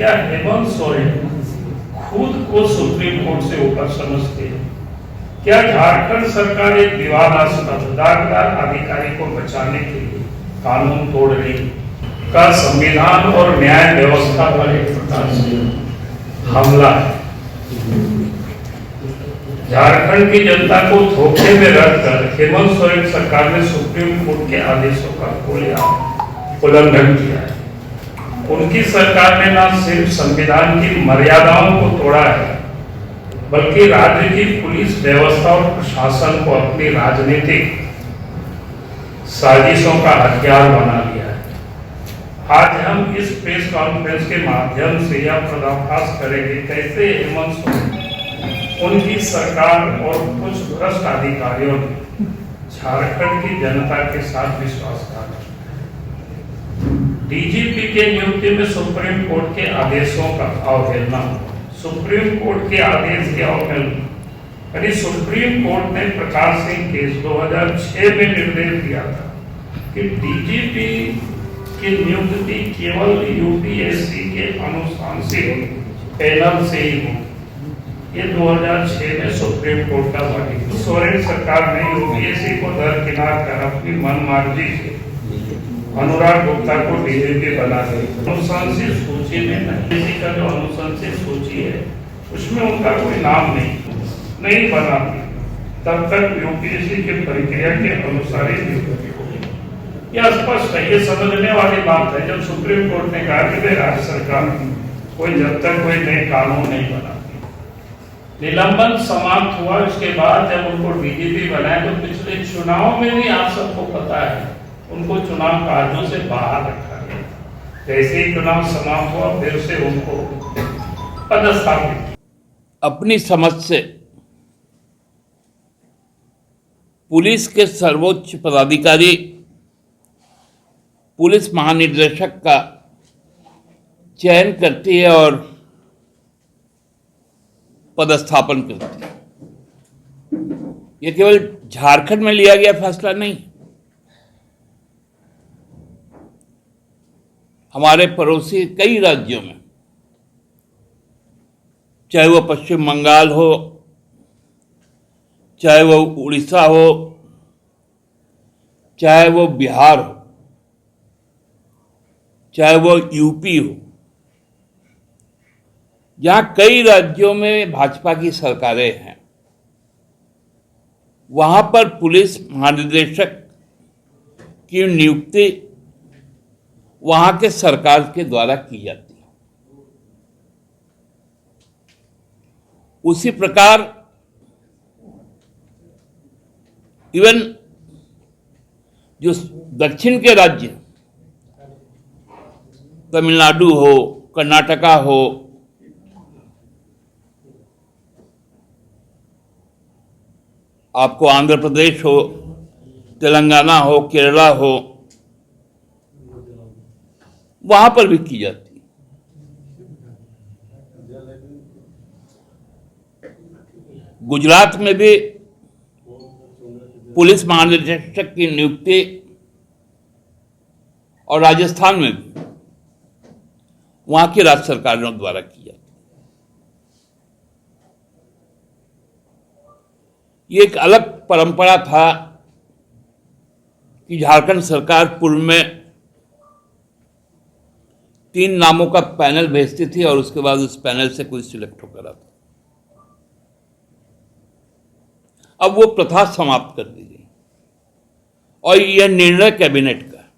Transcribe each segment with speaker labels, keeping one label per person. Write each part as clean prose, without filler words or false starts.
Speaker 1: क्या हेमंत सोरेन खुद को सुप्रीम कोर्ट से ऊपर समझते हैं? क्या झारखंड सरकार एक विवादास्पद दागदार अधिकारी को बचाने के लिए कानून तोड़ रही का संविधान और न्याय व्यवस्था पर एक प्रकार से हमला है? झारखंड की जनता को धोखे में रखकर हेमंत सोरेन सरकार ने सुप्रीम कोर्ट के आदेशों का उल्लंघन किया है। उनकी सरकार ने न सिर्फ संविधान की मर्यादाओं को तोड़ा है, बल्कि राज्य की पुलिस व्यवस्था और प्रशासन को अपनी राजनीतिक साजिशों का हथियार बना लिया है। आज हम इस प्रेस कॉन्फ्रेंस के माध्यम से यह पर्दाफाश करेंगे कैसे हेमंत सोरेन, उनकी सरकार और कुछ भ्रष्ट अधिकारियों ने झारखंड की जनता के साथ विश्वासघात किया। डीजीपी के नियुक्ति में सुप्रीम कोर्ट के आदेशों का अवहेलना, सुप्रीम कोर्ट के आदेश के अवहेलना। यानी सुप्रीम कोर्ट ने प्रकाश सिंह केस 2006 में निर्देश दिया था कि डीजीपी की नियुक्ति केवल यूपीएससी के अनुशंसित पैनल से ही हो। ये 2006 में सुप्रीम कोर्ट का वर्डिक्ट। सोरेन सरकार ने यूपीएससी को दरकिनार कर अपनी मनमर्जी से अनुराग गुप्ता को डीजीपी बना दिया। अनुशंसित सूची में नहीं, का जो अनुशंसित सूची है उसमें उनका कोई नाम नहीं बना, तब तक यूपीएससी की प्रक्रिया के अनुसार ही नियुक्ति होगी। यह स्पष्ट है, ये समझने वाली बात है। जब सुप्रीम कोर्ट ने कहा कि राज्य सरकार कोई जब तक कोई नए कानून नहीं बना, निलंबन समाप्त हुआ, उसके बाद जब उनको डीजीपी बनाया तो पिछले चुनाव में भी आप सबको पता है उनको चुनाव कार्यों से बाहर रखा गया। जैसे ही चुनाव समाप्त हुआ फिर से उनको पदस्थापित।
Speaker 2: अपनी समझ से पुलिस के सर्वोच्च पदाधिकारी पुलिस महानिदेशक का चयन करती है और पदस्थापन करती है। यह केवल झारखंड में लिया गया फैसला नहीं, हमारे पड़ोसी कई राज्यों में, चाहे वो पश्चिम बंगाल हो, चाहे वो उड़ीसा हो, चाहे वो बिहार हो, चाहे वो यूपी हो, जहां कई राज्यों में भाजपा की सरकारें हैं, वहां पर पुलिस महानिदेशक की नियुक्ति वहां के सरकार के द्वारा की जाती है। उसी प्रकार इवन जो दक्षिण के राज्य, तमिलनाडु हो, कर्नाटका हो, आपको आंध्र प्रदेश हो, तेलंगाना हो, केरला हो, वहां पर भी की जाती है। गुजरात में भी पुलिस महानिदेशक की नियुक्ति और राजस्थान में भी वहां की राज्य सरकारों द्वारा की जाती है। ये एक अलग परंपरा था कि झारखंड सरकार पूर्व में 3 नामों का पैनल भेजती थी और उसके बाद उस पैनल से कोई सिलेक्ट होकर आता। अब वो प्रथा समाप्त कर दी गई और यह निर्णय कैबिनेट का है।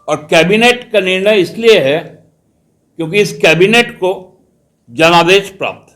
Speaker 2: और कैबिनेट का निर्णय इसलिए है क्योंकि इस कैबिनेट को जनादेश प्राप्त है।